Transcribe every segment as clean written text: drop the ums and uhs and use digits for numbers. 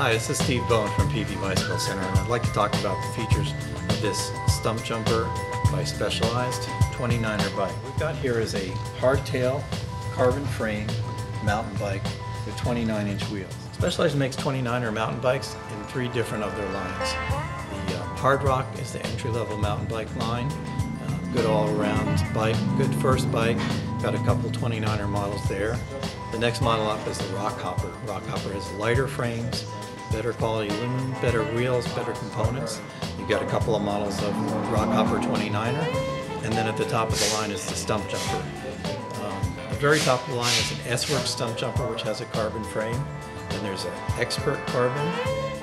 Hi, this is Steve Bone from PV Bicycle Center, and I'd like to talk about the features of this Stumpjumper by Specialized 29er bike. What we've got here is a hardtail, carbon frame mountain bike with 29-inch wheels. Specialized makes 29er mountain bikes in 3 different of their lines. The Hard Rock is the entry-level mountain bike line. Good all-around bike, good first bike. Got a couple 29er models there. The next model up is the Rock Hopper. Rock Hopper has lighter frames, better quality aluminum, better wheels, better components. You've got a couple of models of Rock Hopper 29er, and then at the top of the line is the Stumpjumper. The very top of the line is an S-Works Stumpjumper, which has a carbon frame. Then there's an Expert Carbon.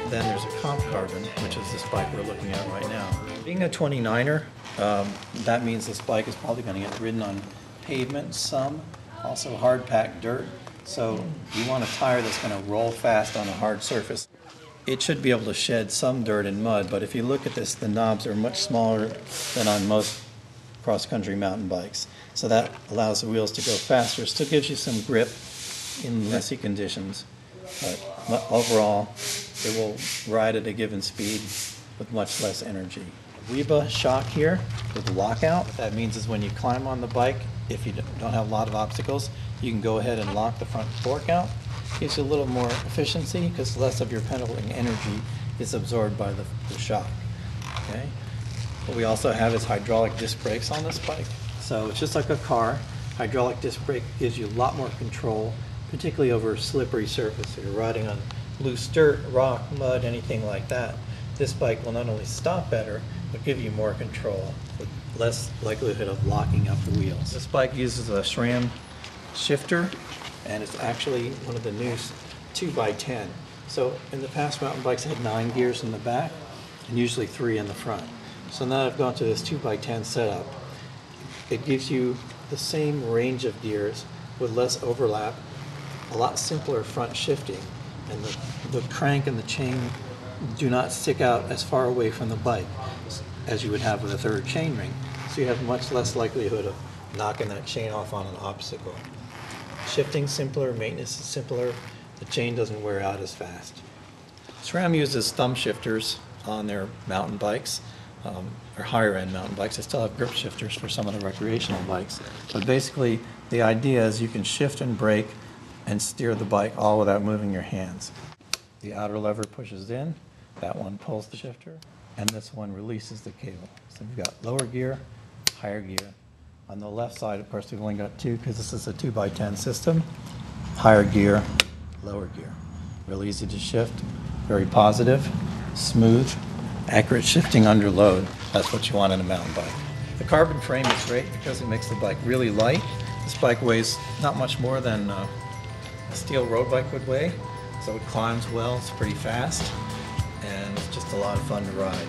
Then there's a Comp Carbon, which is this bike we're looking at right now. Being a 29er, that means this bike is probably going to get ridden on pavement some, also hard-packed dirt. So you want a tire that's going to roll fast on a hard surface. It should be able to shed some dirt and mud, but if you look at this, the knobs are much smaller than on most cross-country mountain bikes. So that allows the wheels to go faster. Still gives you some grip in messy conditions, but overall it will ride at a given speed with much less energy. Weba shock here with lockout. What that means is when you climb on the bike, if you don't have a lot of obstacles, you can go ahead and lock the front fork out. Gives you a little more efficiency because less of your pedaling energy is absorbed by the shock. Okay. What we also have is hydraulic disc brakes on this bike. So it's just like a car. Hydraulic disc brake gives you a lot more control, particularly over a slippery surface. If you're riding on loose dirt, rock, mud, anything like that, this bike will not only stop better, but give you more control with less likelihood of locking up the wheels. This bike uses a SRAM shifter, and it's actually one of the new 2x10. So in the past, mountain bikes had 9 gears in the back and usually 3 in the front. So now I've gone to this 2x10 setup. It gives you the same range of gears with less overlap, a lot simpler front shifting, and the crank and the chain do not stick out as far away from the bike as you would have with a third chain ring. So you have much less likelihood of knocking that chain off on an obstacle. Shifting simpler, maintenance is simpler, the chain doesn't wear out as fast. SRAM uses thumb shifters on their mountain bikes, or higher end mountain bikes. They still have grip shifters for some of the recreational bikes. But basically the idea is you can shift and brake and steer the bike all without moving your hands. The outer lever pushes in, that one pulls the shifter, and this one releases the cable. So we've got lower gear, higher gear. On the left side, of course, we've only got 2 because this is a 2x10 system. Higher gear, lower gear. Real easy to shift, very positive, smooth, accurate shifting under load. That's what you want in a mountain bike. The carbon frame is great because it makes the bike really light. This bike weighs not much more than a steel road bike would weigh, so it climbs well, it's pretty fast, and it's just a lot of fun to ride.